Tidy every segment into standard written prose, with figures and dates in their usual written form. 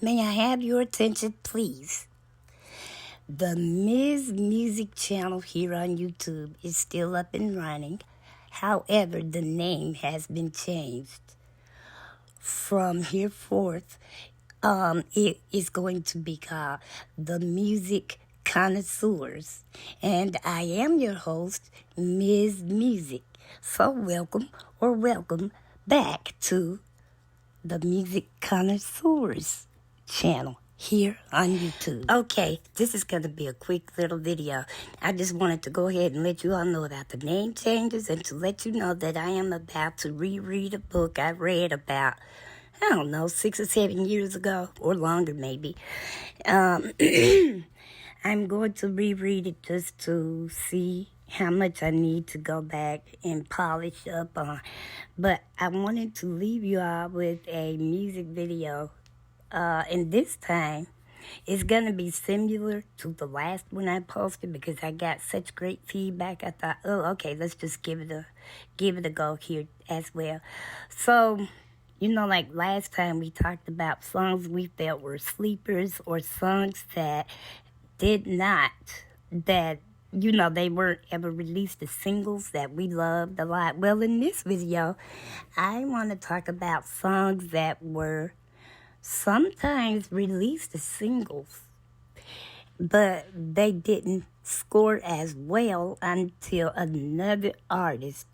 May I have your attention, please? The Ms. Music channel here on YouTube is still up and running. However, the name has been changed. From here forth, it is going to be called The Music Connoisseurs. And I am your host, Ms. Music. So welcome back to The Music Connoisseurs channel here on YouTube. Okay, this is going to be a quick little video. I just wanted to go ahead and let you all know about the name changes and to let you know that I am about to reread a book I read about, 6 or 7 years ago or longer maybe. I'm going to reread it just to see how much I need to go back and polish up on. But I wanted to leave you all with a music video. And this time, it's going to be similar to the last one I posted because I got such great feedback. I thought, okay, let's just give it a go here as well. So, like last time we talked about songs we felt were sleepers or songs that they weren't ever released as singles that we loved a lot. Well, in this video, I want to talk about songs that were sometimes released as singles, but they didn't score as well until another artist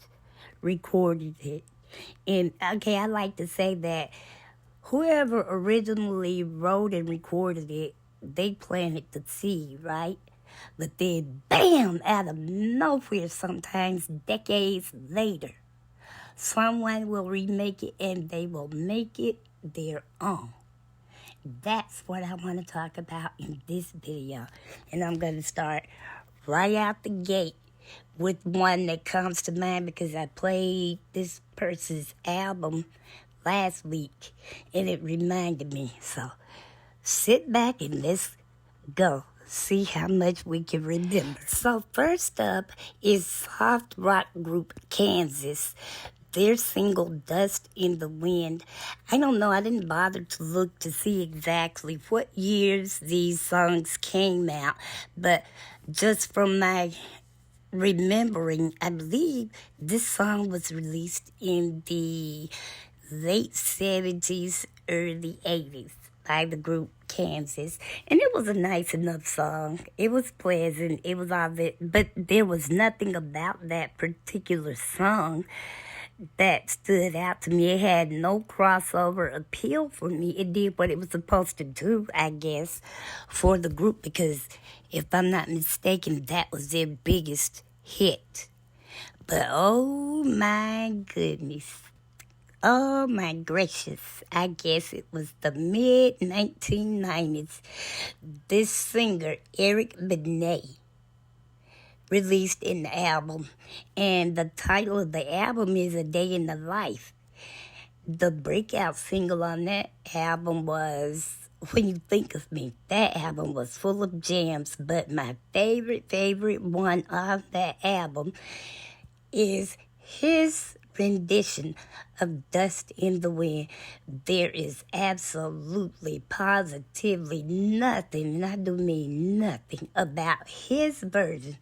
recorded it. And okay, I like to say that whoever originally wrote and recorded it, they planted the seed, right? But then, bam, out of nowhere, sometimes decades later, someone will remake it and they will make it their own. That's what I want to talk about in this video. And I'm going to start right out the gate with one that comes to mind because I played this person's album last week and it reminded me. So sit back and let's go. See how much we can remember. So first up is soft rock group Kansas. Their single, Dust in the Wind. I don't know, I didn't bother to look to see exactly what years these songs came out, but just from my remembering, I believe this song was released in the late 70s, early 80s by the group Kansas, and it was a nice enough song. It was pleasant, it was all of it, but there was nothing about that particular song that stood out to me. It had no crossover appeal for me. It did what it was supposed to do, I guess, for the group, because if I'm not mistaken, that was their biggest hit. But oh my goodness, oh my gracious, I guess it was the mid-1990s. This singer, Eric Benet, released an album, and the title of the album is A Day in the Life. The breakout single on that album was When You Think of Me. That album was full of jams, but my favorite one of that album is his rendition of Dust in the Wind. There is absolutely, positively nothing, and I do mean nothing, about his version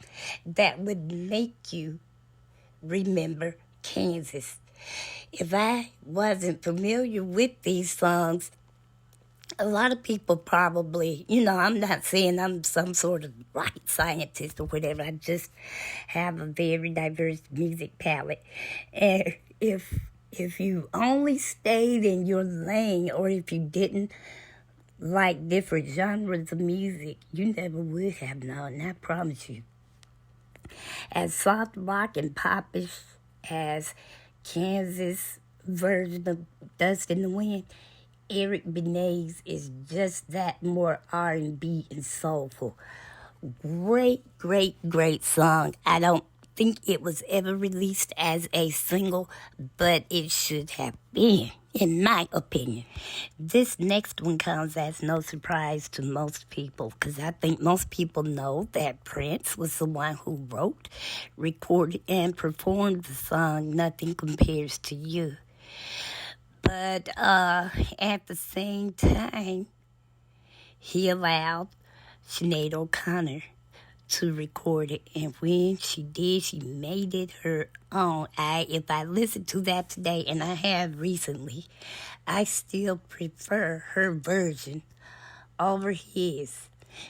that would make you remember Kansas. If I wasn't familiar with these songs, a lot of people probably, I'm not saying I'm some sort of rocket scientist or whatever. I just have a very diverse music palette. And if you only stayed in your lane, or if you didn't like different genres of music, you never would have known, I promise you. As soft rock and popish as Kansas' version of Dust in the Wind, Eric Benet's is just that more R&B and soulful. Great song. I don't think it was ever released as a single, but it should have been, in my opinion. This next one comes as no surprise to most people, because I think most people know that Prince was the one who wrote, recorded, and performed the song Nothing Compares to You. But at the same time, he allowed Sinead O'Connor to record it, and when she did, she made it her own. If I listen to that today, and I have recently, I still prefer her version over his.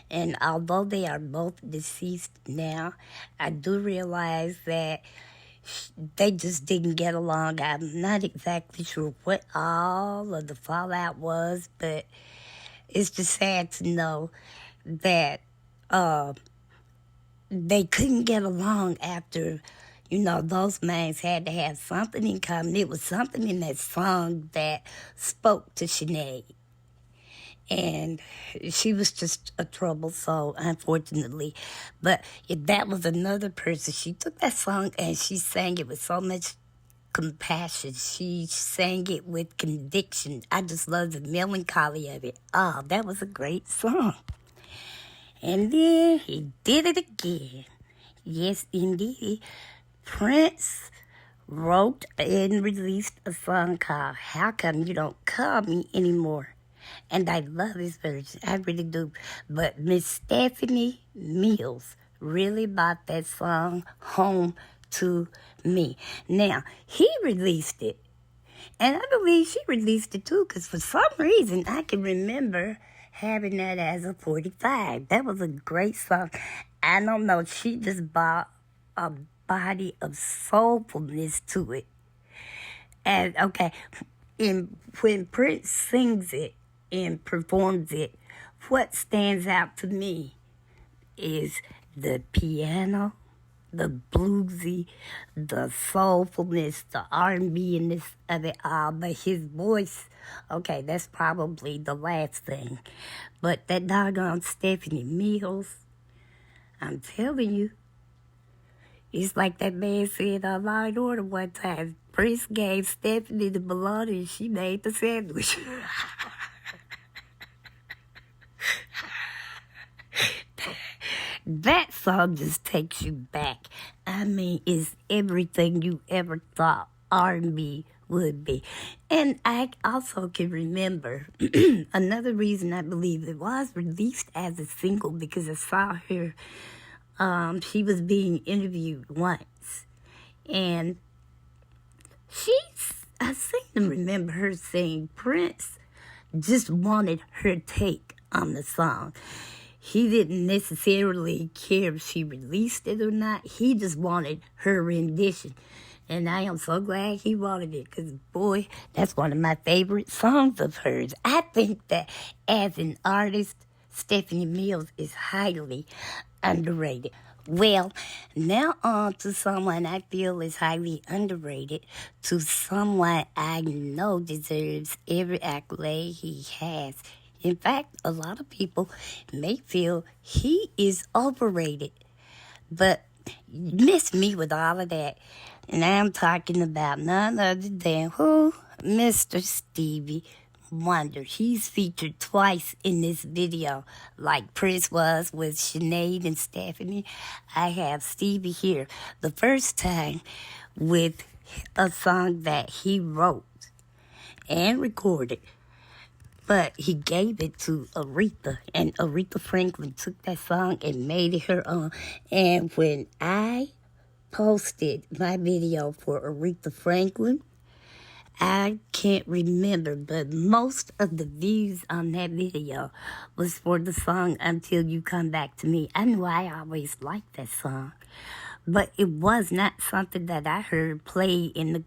And although they are both deceased now, I do realize that they just didn't get along. I'm not exactly sure what all of the fallout was, but it's just sad to know that they couldn't get along after, those minds had to have something in common. It was something in that song that spoke to Sinead. And she was just a trouble soul, unfortunately. But if that was another person, she took that song and she sang it with so much compassion. She sang it with conviction. I just love the melancholy of it. Oh, that was a great song. And then he did it again. Yes, indeed. Prince wrote and released a song called How Come You Don't Call Me Anymore? And I love his version. I really do. But Miss Stephanie Mills really brought that song home to me. Now, he released it. And I believe she released it too, because for some reason I can remember having that as a 45. That was a great song. I don't know. She just brought a body of soulfulness to it. And, okay, when Prince sings it and performs it, what stands out to me is the piano, the bluesy, the soulfulness, the R&B-ness of it all. But his voice, okay, that's probably the last thing. But that doggone Stephanie Mills, I'm telling you, it's like that man said on Law and Order one time. Prince gave Stephanie the bologna and she made the sandwich. That song just takes you back. I mean, it's everything you ever thought R&B would be. And I also can remember another reason I believe it was released as a single, because I saw her, she was being interviewed once. And I seem to remember her saying Prince just wanted her take on the song. He didn't necessarily care if she released it or not. He just wanted her rendition. And I am so glad he wanted it, because, boy, that's one of my favorite songs of hers. I think that as an artist, Stephanie Mills is highly underrated. Well, now on to someone I feel is highly underrated, to someone I know deserves every accolade he has. In fact, a lot of people may feel he is overrated, but miss me with all of that. And I'm talking about none other than who? Mr. Stevie Wonder. He's featured twice in this video, like Prince was with Sinead and Stephanie. I have Stevie here the first time with a song that he wrote and recorded. But he gave it to Aretha, and Aretha Franklin took that song and made it her own. And when I posted my video for Aretha Franklin, I can't remember, but most of the views on that video was for the song Until You Come Back to Me. I knew I always liked that song, but it was not something that I heard play in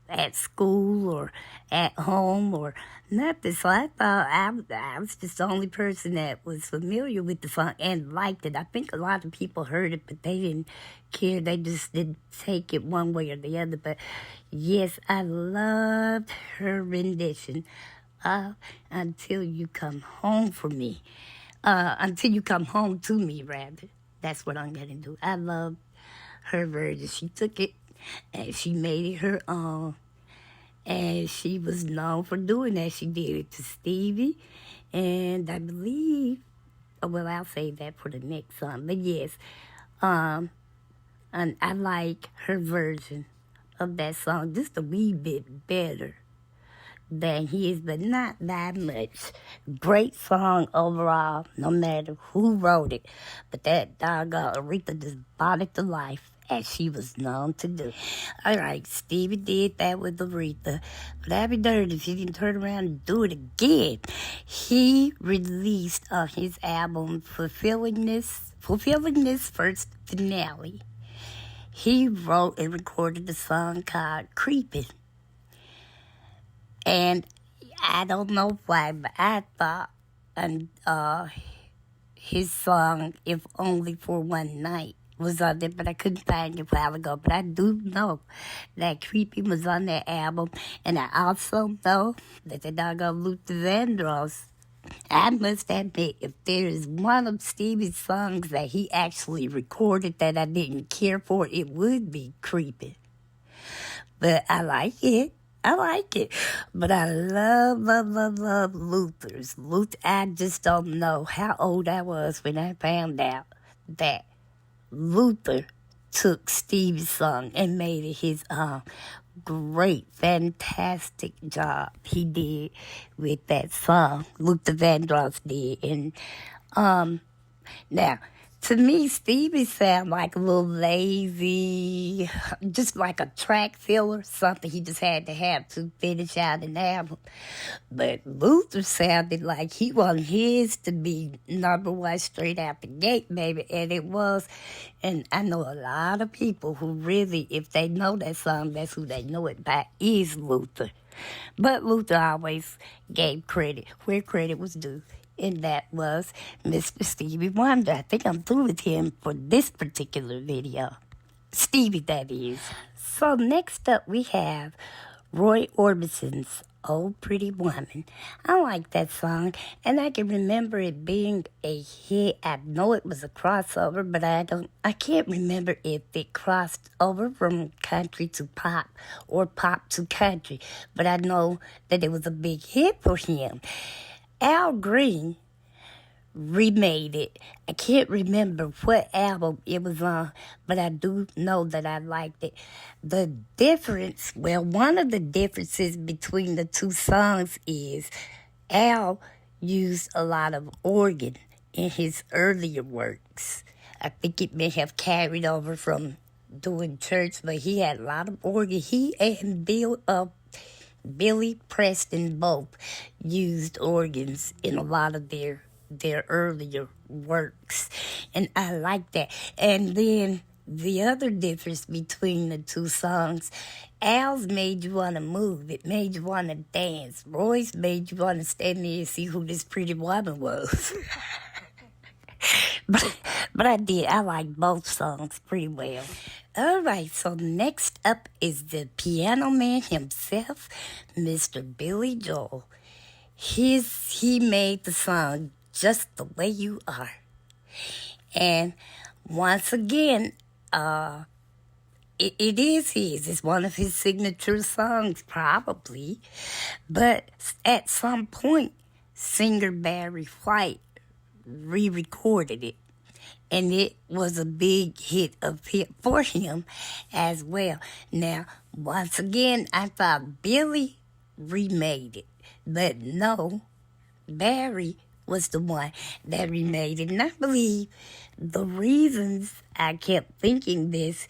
at school or at home or nothing. So I thought I was just the only person that was familiar with the song and liked it. I think a lot of people heard it, but they didn't care. They just didn't take it one way or the other. But yes, I loved her rendition of Until You Come Home for Me. Until You Come Home to Me, rather. That's what I'm going to do. I love her version. She took it and she made it her own. And she was known for doing that. She did it to Stevie. And I believe, well, I'll save that for the next song. But yes, and I like her version of that song just a wee bit better than his, but not that much. Great song overall, no matter who wrote it. But that doggone Aretha just brought it to life, as she was known to do. All right, Stevie did that with Aretha, but I'd be darned if he didn't turn around and do it again. He released his album, Fulfilling This First Finale. He wrote and recorded a song called Creepin'. And I don't know why, but I thought his song, If Only for One Night, was on there, but I couldn't find it a while ago. But I do know that Creepy was on that album, and I also know that the doggone Luther Vandross, I must admit, if there is one of Stevie's songs that he actually recorded that I didn't care for, it would be Creepy. But I like it. But I love Luther's. I just don't know how old I was when I found out that Luther took Stevie's song and made it his own. Great, fantastic job he did with that song. Luther Vandross did. And now, to me, Stevie sound like a little lazy, just like a track filler, something he just had to have to finish out an album. But Luther sounded like he wanted his to be number one straight out the gate, baby, and it was. And I know a lot of people who really, if they know that song, that's who they know it by, is Luther. But Luther always gave credit where credit was due. And that was Mr. Stevie Wonder. I think I'm through with him for this particular video. Stevie, that is. So next up we have Roy Orbison's Oh Pretty Woman. I like that song, and I can remember it being a hit. I know it was a crossover, but I can't remember if it crossed over from country to pop or pop to country. But I know that it was a big hit for him. Al Green remade it. I can't remember what album it was on, but I do know that I liked it. The difference, one of the differences between the two songs is Al used a lot of organ in his earlier works. I think it may have carried over from doing church, but he had a lot of organ. He and Billy Preston both used organs in a lot of their earlier works, and I like that. And then the other difference between the two songs, Al's made you want to move. It made you want to dance. Roy's made you want to stand there and see who this pretty woman was. But I like both songs pretty well. All right, so next up is the piano man himself, Mr. Billy Joel. He made the song Just the Way You Are. And once again, it is his. It's one of his signature songs, probably. But at some point, singer Barry White re-recorded it. And it was a big hit for him as well. Now, once again, I thought Billy remade it. But no, Barry was the one that remade it. And I believe the reasons I kept thinking this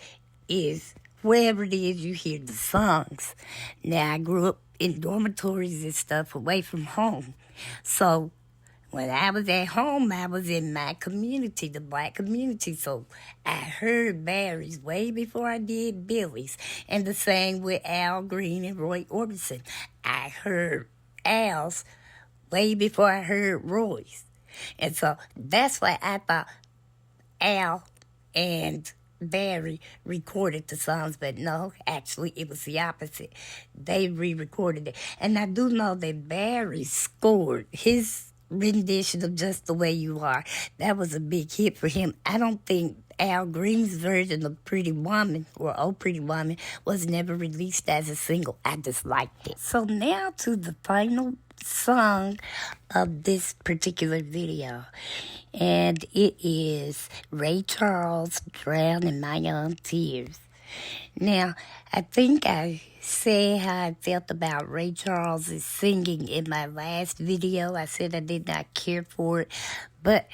is wherever it is you hear the songs. Now, I grew up in dormitories and stuff away from home. So when I was at home, I was in my community, the black community. So I heard Barry's way before I did Billy's. And the same with Al Green and Roy Orbison. I heard Al's way before I heard Roy's. And so that's why I thought Al and Barry recorded the songs, but no, actually it was the opposite. They re-recorded it. And I do know that Barry scored his rendition of Just the Way You Are. That was a big hit for him. I don't think Al Green's version of Pretty Woman, or Oh Pretty Woman, was never released as a single. I just liked it. So now to the final song of this particular video. And it is Ray Charles, Drown in My Own Tears. Now, I think I said how I felt about Ray Charles' singing in my last video. I said I did not care for it, but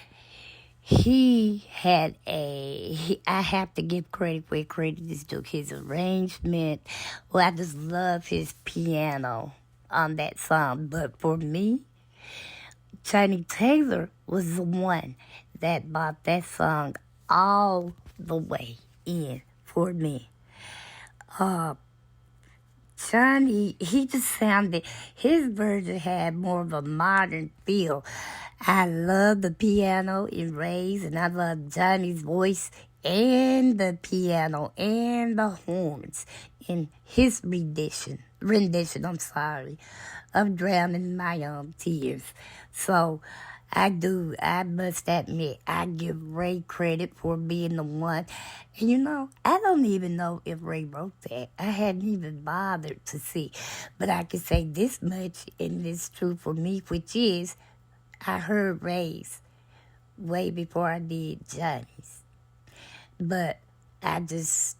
I have to give credit where credit is due. His arrangement, well, I just love his piano on that song. But for me, Johnny Taylor was the one that brought that song all the way in for me. Johnny, he just sounded, his version had more of a modern feel. I love the piano in Ray's, and I love Johnny's voice and the piano and the horns in his rendition, of Drowning My Own Tears. So, I must admit, I give Ray credit for being the one. And I don't even know if Ray wrote that. I hadn't even bothered to see. But I can say this much, and it's true for me, which is, I heard Ray's way before I did Johnny's. But I just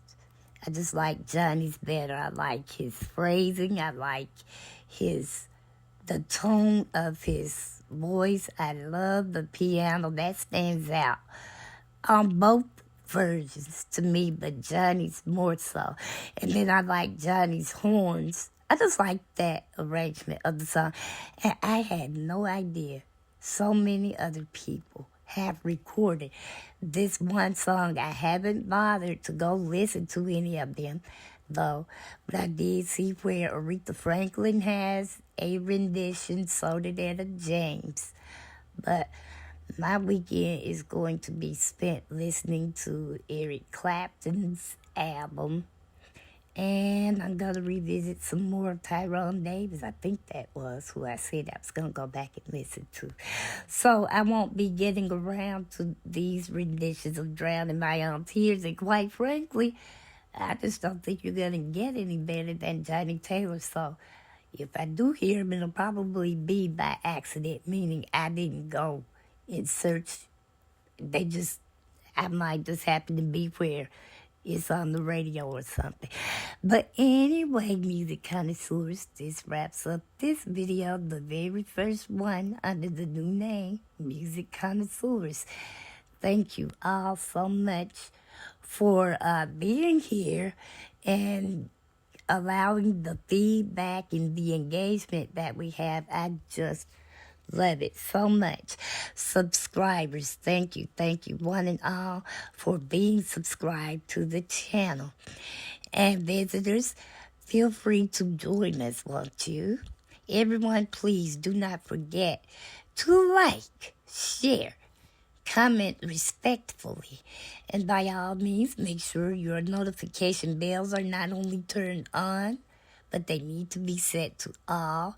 like Johnny's better. I like his phrasing. I like the tone of his voice. I love the piano. That stands out on both versions to me, but Johnny's more so. And then I like Johnny's horns. I just like that arrangement of the song. And I had no idea so many other people have recorded this one song. I haven't bothered to go listen to any of them, though, but I did see where Aretha Franklin has a rendition, so did Etta James. But my weekend is going to be spent listening to Eric Clapton's album, and I'm going to revisit some more of Tyrone Davis. I think that was who I said I was going to go back and listen to. So I won't be getting around to these renditions of Drowning My Own Tears, and quite frankly, I just don't think you're going to get any better than Johnny Taylor. So if I do hear him, it'll probably be by accident, meaning I didn't go and search. I might just happen to be where it's on the radio or something. But anyway, music connoisseurs, this wraps up this video, the very first one under the new name, Music Connoisseurs. Thank you all so much for being here and allowing the feedback and the engagement that we have. I just love it so much. Subscribers, thank you, one and all, for being subscribed to the channel. And visitors, feel free to join us, won't you? Everyone, please do not forget to like, share, comment respectfully, and by all means, make sure your notification bells are not only turned on, but they need to be set to all,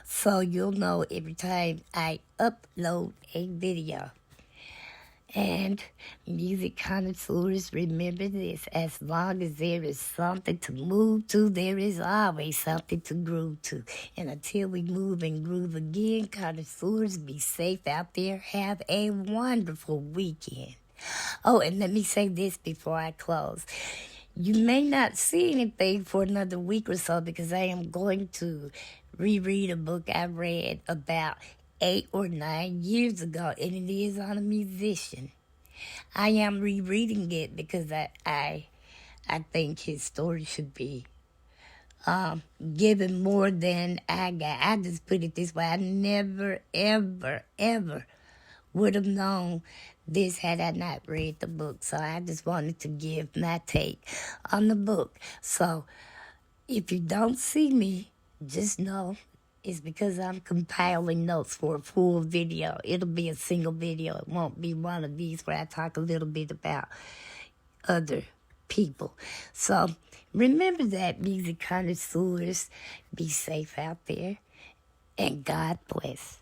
so you'll know every time I upload a video. And music connoisseurs, remember this: as long as there is something to move to, there is always something to groove to. And until we move and groove again, connoisseurs, be safe out there. Have a wonderful weekend. Oh, and let me say this before I close. You may not see anything for another week or so because I am going to reread a book I read about 8 or 9 years ago, and it is on a musician. I am rereading it because I think his story should be given more than I got. I just put it this way: I never, ever, ever would have known this had I not read the book. So I just wanted to give my take on the book. So if you don't see me, just know it's because I'm compiling notes for a full video. It'll be a single video. It won't be one of these where I talk a little bit about other people. So remember that, music connoisseurs. Be safe out there, and God bless.